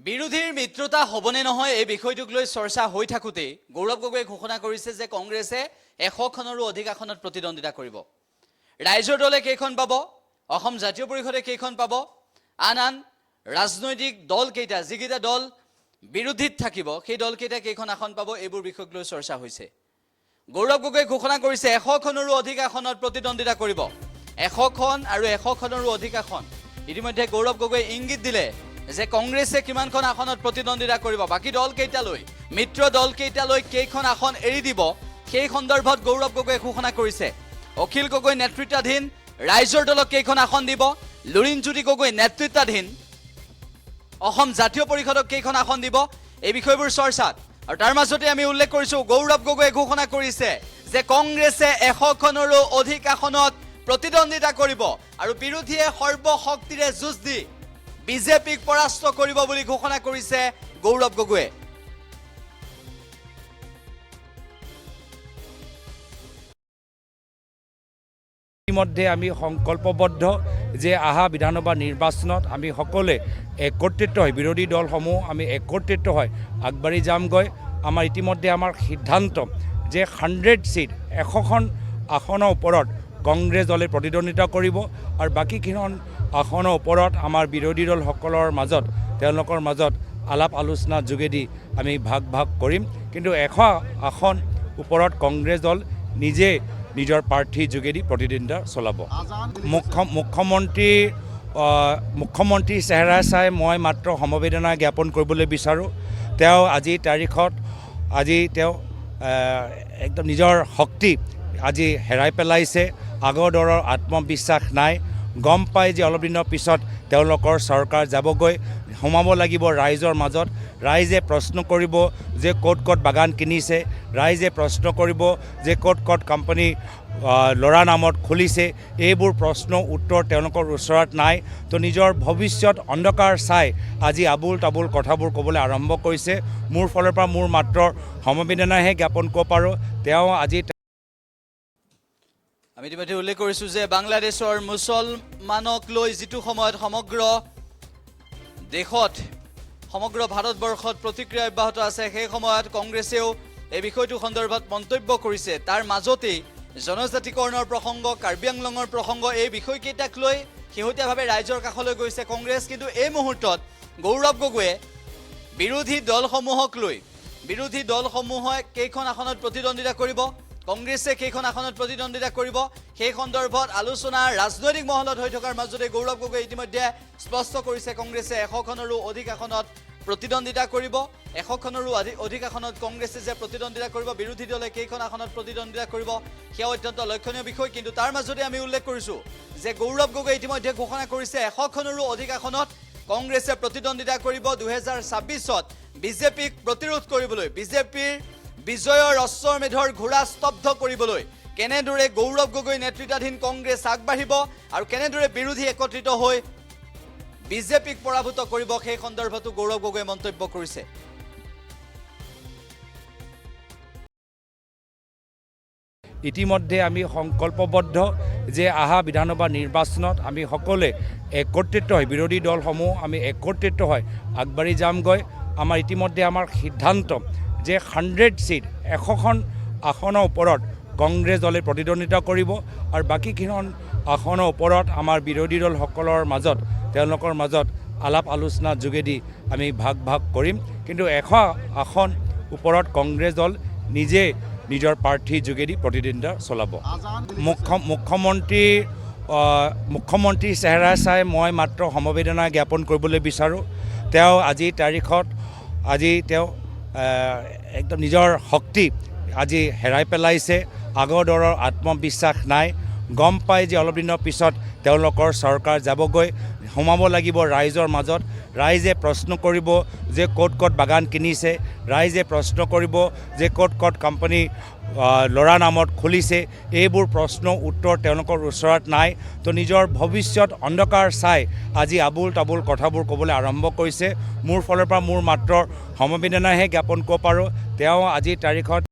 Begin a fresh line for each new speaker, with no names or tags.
বিৰোধীৰ মিত্ৰতা হ'বনে নহয় এই বিষয়টোক লৈ চৰ্চা হৈ থাকোতে গৌৰৱ গগৈয়ে ঘোষণা কৰিছে যে কংগ্ৰেছে 100খনৰো অধিক আসনত প্ৰতিদ্বন্দ্বিতা কৰিব। ৰাইজৰ দলে কেইখন পাব, অসম জাতীয় পৰিষদে কেইখন পাব, আন ৰাজনৈতিক দল কেইটা যিকেইটা দল বিৰোধীত থাকিব সেই দল কেইটা কেইখন আসন পাব এইবোৰ বিষয়ক লৈ চৰ্চা হৈছে। গৌৰৱ গগৈয়ে ঘোষণা কৰিছে 100খনৰো অধিক আসনত প্ৰতিদ্বন্দ্বিতা কৰিব। 100খন আৰু 100খনৰো অধিক আসন। ইতিমধ্যে গৌৰৱ গগৈয়ে ইংগিত দিলে যে কংগ্ৰেছে কিমানখন আসনত প্ৰতিদ্বন্দ্বিতা কৰিব, বাকি দল কেইটালৈ মিত্ৰ দল কেইটালৈ কেইখন আসন এৰি দিব সেই সন্দৰ্ভত গৌৰৱ গগৈয়ে ঘোষণা কৰিছে। অখিল গগৈ নেতৃত্বাধীন ৰাইজৰ দলক কেইখন আসন দিব, লুৰিণজ্যোতি গগৈ নেতৃত্বাধীন অসম জাতীয় পৰিষদক কেইখন আসন দিব, এই বিষয়বোৰ চৰ্চাত। আৰু তাৰ মাজতে আমি উল্লেখ কৰিছো গৌৰৱ গগৈয়ে ঘোষণা কৰিছে যে কংগ্ৰেছে 100খনৰো অধিক আসনত প্ৰতিদ্বন্দ্বিতা কৰিব আৰু বিৰোধীয়ে সৰ্বশক্তিৰে যুঁজ দি বিজেপিক পৰাস্ত কৰিব বুলি ঘোষণা কৰিছে গৌৰৱ গগৈয়ে।
ইতিমধ্যে আমি সংকল্পবদ্ধ যে আহা বিধানসভা নিৰ্বাচনত আমি সকলোৱে একত্ৰিত হৈ বিৰোধী দলসমূহ আমি একত্ৰিত হৈ আগবাঢ়ি যামগৈ। আমাৰ ইতিমধ্যে আমাৰ সিদ্ধান্ত যে 100 সিট 100খন আসনৰ ওপৰত কংগ্ৰেছ দলে প্ৰতিদ্বন্দ্বিতা কৰিব আৰু বাকীকেইখন আসনৰ ওপৰত আমাৰ বিৰোধী দলসকলৰ মাজত তেওঁলোকৰ মাজত আলাপ আলোচনাৰ যোগেদি আমি ভাগ কৰিম। কিন্তু 100 আসন ওপৰত কংগ্ৰেছ দল নিজে নিজৰ প্ৰাৰ্থীৰ যোগেদি প্ৰতিদ্বন্দ্বিতা চলাব। মুখ্যমন্ত্ৰী চেহেৰা চাই মই মাত্ৰ সমবেদনা জ্ঞাপন কৰিবলৈ বিচাৰোঁ। তেওঁ আজিৰ তাৰিখত তেওঁ একদম নিজৰ শক্তি আজি হেৰাই পেলাইছে। আগৰ দৰৰ আত্মবিশ্বাস নাই। গম পাই যে অলপ দিনৰ পিছত তেওঁলোকৰ চৰকাৰ যাবগৈ, সোমাব লাগিব ৰাইজৰ মাজত। ৰাইজে প্ৰশ্ন কৰিব যে ক'ত বাগান কিনিছে, ৰাইজে প্ৰশ্ন কৰিব যে ক'ত কোম্পানী ল'ৰা নামত খুলিছে। এইবোৰ প্ৰশ্ন উত্তৰ তেওঁলোকৰ ওচৰত নাই। তো নিজৰ ভৱিষ্যত অন্ধকাৰ চাই আজি আবুল তাবুল কথাবোৰ ক'বলৈ আৰম্ভ কৰিছে। মোৰ ফালৰ পৰা মোৰ মাত্ৰ সমবেদনাহে জ্ঞাপন কৰিব পাৰোঁ। তেওঁ আজি
আমি ইতিমধ্যে উল্লেখ কৰিছোঁ যে বাংলাদেশৰ মুছলমানক লৈ যিটো সময়ত সমগ্ৰ দেশত সমগ্ৰ ভাৰতবৰ্ষত প্ৰতিক্ৰিয়া অব্যাহত আছে, সেই সময়ত কংগ্ৰেছেও এই বিষয়টো সন্দৰ্ভত মন্তব্য কৰিছে। তাৰ মাজতেই জনজাতিকৰণৰ প্ৰসংগ, কাৰ্বি আংলঙৰ প্ৰসংগ, এই বিষয়কেইটাক লৈ শেহতীয়াভাৱে ৰাইজৰ কাষলৈ গৈছে কংগ্ৰেছ। কিন্তু এই মুহূৰ্তত গৌৰৱ গগৈয়ে বিৰোধী দলসমূহে কেইখন আসনত প্ৰতিদ্বন্দ্বিতা কৰিব, কংগ্ৰেছে কেইখন আসনত প্ৰতিদ্বন্দ্বিতা কৰিব সেই সন্দৰ্ভত আলোচনা ৰাজনৈতিক মহলত হৈ থকাৰ মাজতে গৌৰৱ গগৈয়ে ইতিমধ্যে স্পষ্ট কৰিছে কংগ্ৰেছে 100খনৰো অধিক আসনত প্ৰতিদ্বন্দ্বিতা কৰিব। 100খনৰো অধিক আসনত কংগ্ৰেছে যে প্ৰতিদ্বন্দ্বিতা কৰিব, বিৰোধী দলে কেইখন আসনত প্ৰতিদ্বন্দ্বিতা কৰিব সেয়া অত্যন্ত লক্ষণীয় বিষয়। কিন্তু তাৰ মাজতে আমি উল্লেখ কৰিছোঁ যে গৌৰৱ গগৈয়ে ইতিমধ্যে ঘোষণা কৰিছে 100খনৰো অধিক আসনত কংগ্ৰেছে প্ৰতিদ্বন্দ্বিতা কৰিব 2026ত বিজেপিক প্ৰতিৰোধ কৰিবলৈ, বিজেপিৰ বিজয়ৰ অশ্বমেধৰ ঘোঁৰা স্তব্ধ কৰিবলৈ কেনেদৰে গৌৰৱ গগৈ নেতৃত্বাধীন কংগ্ৰেছ আগবাঢ়িব আৰু কেনেদৰে বিৰোধী একত্ৰিত হৈ বিজেপিক পৰাভূত কৰিব সেই সন্দৰ্ভতো গৌৰৱ গগৈয়ে মন্তব্য কৰিছে।
ইতিমধ্যে আমি সংকল্পবদ্ধ যে আহা বিধানসভা নিৰ্বাচনত আমি সকলোৱে একত্ৰিত হৈ বিৰোধী দলসমূহ আমি একত্ৰিত হৈ আগবাঢ়ি যামগৈ। আমাৰ ইতিমধ্যে আমাৰ সিদ্ধান্ত যে 100 সিট 100খন আসনৰ ওপৰত কংগ্ৰেছ দলে প্ৰতিদ্বন্দ্বিতা কৰিব আৰু বাকীকেইখন আসনৰ ওপৰত আমাৰ বিৰোধী দলসকলৰ মাজত তেওঁলোকৰ মাজত আলাপ আলোচনাৰ যোগেদি আমি ভাগ কৰিম। কিন্তু 100 আসন ওপৰত কংগ্ৰেছ দল নিজে নিজৰ প্ৰাৰ্থীৰ যোগেদি প্ৰতিদ্বন্দ্বিতা চলাব। মুখ্যমন্ত্ৰী চেহেৰা চাই মই মাত্ৰ সমবেদনা জ্ঞাপন কৰিবলৈ বিচাৰোঁ। তেওঁ আজিৰ তাৰিখত তেওঁ একদম নিজৰ শক্তি আজি হেৰাই পেলাইছে। আগৰ দৰৰ আত্মবিশ্বাস নাই। গম পাই যে অলপ দিনৰ পিছত তেওঁলোকৰ চৰকাৰ যাবগৈ, সোমাব লাগিব ৰাইজৰ মাজত। ৰাইজে প্ৰশ্ন কৰিব যে ক'ত বাগান কিনিছে, ৰাইজে প্ৰশ্ন কৰিব যে ক'ত কোম্পানী ল'ৰা নামত খুলিছে। এইবোৰ প্ৰশ্ন উত্তৰ তেওঁলোকৰ ওচৰত নাই। তো নিজৰ ভৱিষ্যত অন্ধকাৰ চাই আজি আবুল তাবুল কথাবোৰ ক'বলৈ আৰম্ভ কৰিছে। মোৰ ফালৰ পৰা মোৰ মাত্ৰ সমবেদনাহে জ্ঞাপন কৰিব পাৰোঁ। তেওঁ আজিৰ তাৰিখত